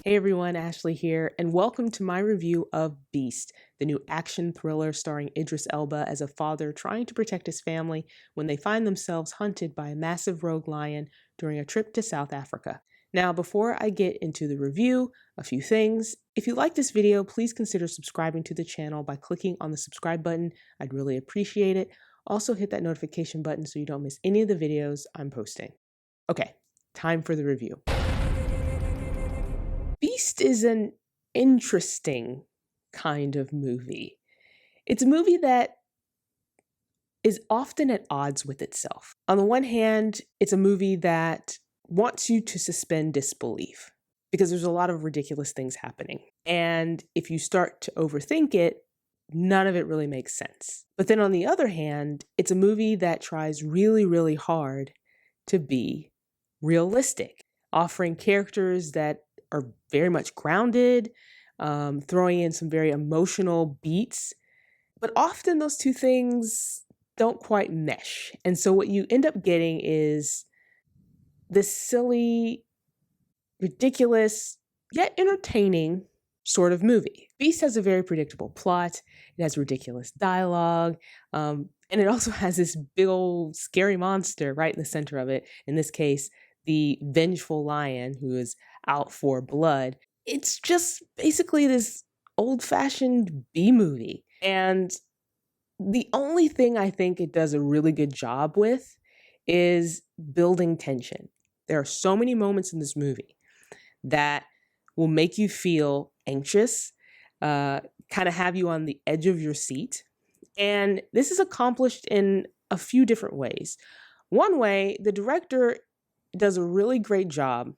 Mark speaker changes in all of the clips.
Speaker 1: Hey everyone, Ashley here, and welcome to my review of Beast, the new action thriller starring Idris Elba as a father trying to protect his family when they find themselves hunted by a massive rogue lion during a trip to South Africa. Now, before I get into the review, a few things. If you like this video, please consider subscribing to the channel by clicking on the subscribe button. I'd really appreciate it. Also hit that notification button so you don't miss any of the videos I'm posting. Okay, time for the review. Beast is an interesting kind of movie. It's a movie that is often at odds with itself. On the one hand, it's a movie that wants you to suspend disbelief because there's a lot of ridiculous things happening. And if you start to overthink it, none of it really makes sense. But then on the other hand, it's a movie that tries really, really hard to be realistic, offering characters that are very much grounded, throwing in some very emotional beats. But often those two things don't quite mesh. And so what you end up getting is this silly, ridiculous, yet entertaining sort of movie. Beast has a very predictable plot. It has ridiculous dialogue. And it also has this big old scary monster right in the center of it. In this case, the vengeful lion who is out for blood. It's just basically this old-fashioned B-movie. And the only thing I think it does a really good job with is building tension. There are so many moments in this movie that will make you feel anxious, kind of have you on the edge of your seat. And this is accomplished in a few different ways. One way, the director does a really great job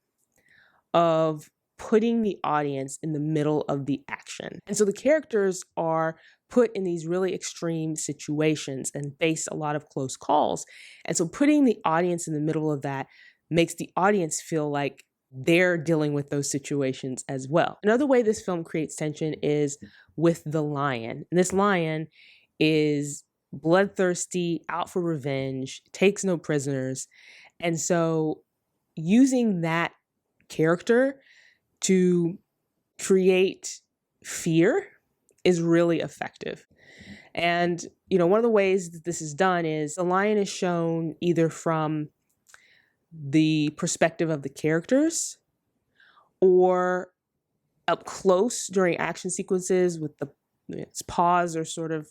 Speaker 1: of putting the audience in the middle of the action. And so the characters are put in these really extreme situations and face a lot of close calls. And so putting the audience in the middle of that makes the audience feel like they're dealing with those situations as well. Another way this film creates tension is with the lion. And this lion is bloodthirsty, out for revenge, takes no prisoners. And so using that character to create fear is really effective. And, one of the ways that this is done is the lion is shown either from the perspective of the characters or up close during action sequences with its paws are sort of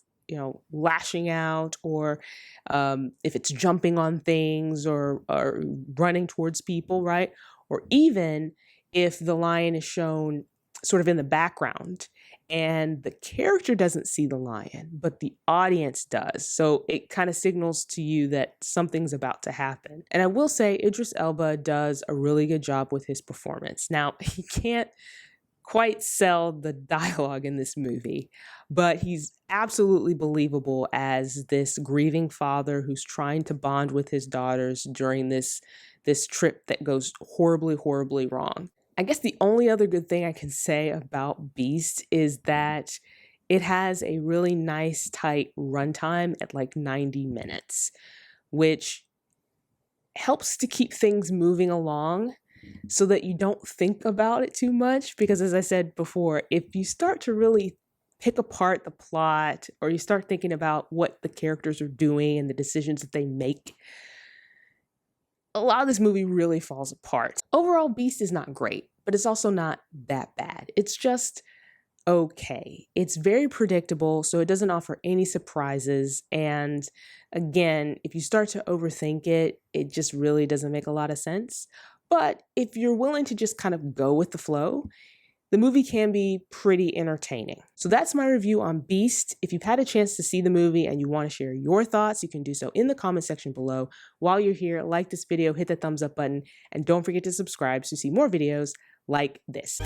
Speaker 1: lashing out, or if it's jumping on things or running towards people, right? Or even if the lion is shown sort of in the background and the character doesn't see the lion, but the audience does. So it kind of signals to you that something's about to happen. And I will say Idris Elba does a really good job with his performance. Now, he can't quite sell the dialogue in this movie, but he's absolutely believable as this grieving father who's trying to bond with his daughters during this trip that goes horribly, horribly wrong. I guess the only other good thing I can say about Beast is that it has a really nice, tight runtime at like 90 minutes, which helps to keep things moving along so that you don't think about it too much. Because as I said before, if you start to really pick apart the plot or you start thinking about what the characters are doing and the decisions that they make, a lot of this movie really falls apart. Overall, Beast is not great, but it's also not that bad. It's just okay. It's very predictable, so it doesn't offer any surprises. And again, if you start to overthink it, it just really doesn't make a lot of sense. But if you're willing to just kind of go with the flow, the movie can be pretty entertaining. So that's my review on Beast. If you've had a chance to see the movie and you want to share your thoughts, you can do so in the comment section below. While you're here, like this video, hit the thumbs up button, and don't forget to subscribe to see more videos like this.